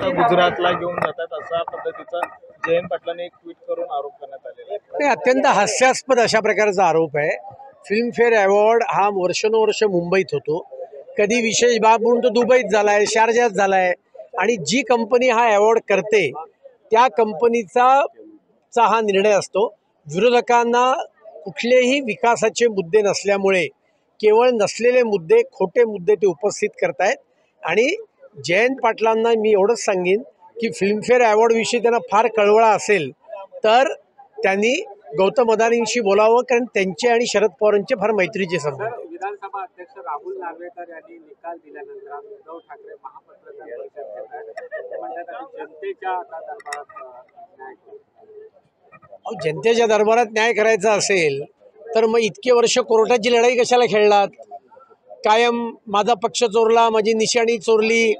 गुजरातला घेऊन जातात अशा पद्धतीचा जयंत पाटलांनी एक ट्विट करून आरोप करण्यात आलेला आहे। अत्यंत हास्यास्पद अशा प्रकारचा आरोप आहे। फिल्मफेअर अवॉर्ड हा वर्षानुवर्ष मुंबईत होतो, कधी विशेष बाब म्हणून तो दुबईत झालाय, शारजात झालाय, आणि जी कंपनी हा अवॉर्ड करते त्या कंपनीचा हा निर्णय असतो। विरोधकांना कुठलेही विकासाचे मुद्दे नसल्यामुळे केवळ नसलेले मुद्दे, खोटे मुद्दे ते उपस्थित करतायत। आणि जयंत पाटलांना मी एवढंच सांगेन की फिल्मफेअर अवॉर्डविषयी त्यांना फार कळवळा असेल तर त्यांनी गौतम अदानींशी बोलावं, कारण त्यांचे आणि शरद पवारांचे फार मैत्रीचे संबंध आहेत। विधानसभा अध्यक्ष राहुल नार्वेकर यांनी निकाल दिल्यानंतर उद्धव ठाकरे महापत्रकार परिषद म्हणतात जनतेच्या जनतेच्या दरबारात न्याय करायचा असेल तर मग इतके वर्ष कोर्टाची लढाई कशाला खेळलात? कायम माझा पक्ष चोरला, माझी निशाणी चोरली।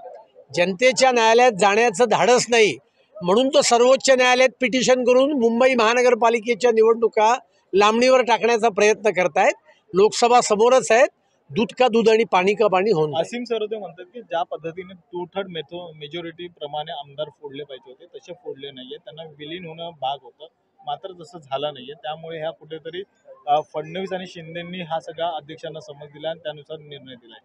जनतेच्या न्यायालयात जाण्याचं धाडस नाही म्हणून तो सर्वोच्च न्यायालयात पिटिशन करून मुंबई महानगरपालिकेच्या निवडणुका लांबणीवर टाकण्याचा प्रयत्न करतायत। लोकसभा समोरच आहेत, दूध का दूध आणि पाणी का पाणी होऊन जाईल। असीम सरोदे म्हणतात की ज्या पद्धतीने 2/3 मेजॉरिटी प्रमाणे आमदार फोडले पाहिजे होते तसे फोडले नाहीये, त्यांना विलीन होणं भाग होतं, मात्र तसं झालं नाहीये। त्यामुळे ह्या कुठेतरी फडणवीस आणि शिंदेंनी हा सगळा अध्यक्षांना समज दिला आणि त्यानुसार निर्णय दिलाय।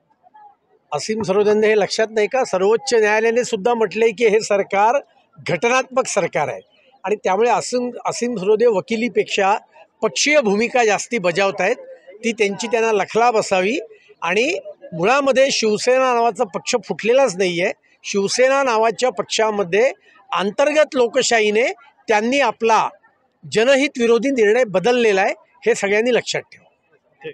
असीम सरोदेंना हे लक्षात नाही का? सर्वोच्च न्यायालयाने सुद्धा म्हटलंय की हे सरकार घटनात्मक सरकार आहे आणि त्यामुळे असीम सरोदे वकिलीपेक्षा पक्षीय भूमिका जास्ती बजावत आहेत। ती त्यांना लखलाब असावी। आणि मुळामध्ये शिवसेना नावाचा पक्ष फुटलेलाच नाही आहे। शिवसेना नावाच्या पक्षामध्ये अंतर्गत लोकशाहीने त्यांनी आपला जनहित विरोधी निर्णय बदललेला आहे, हे सगळ्यांनी लक्षात ठेवा।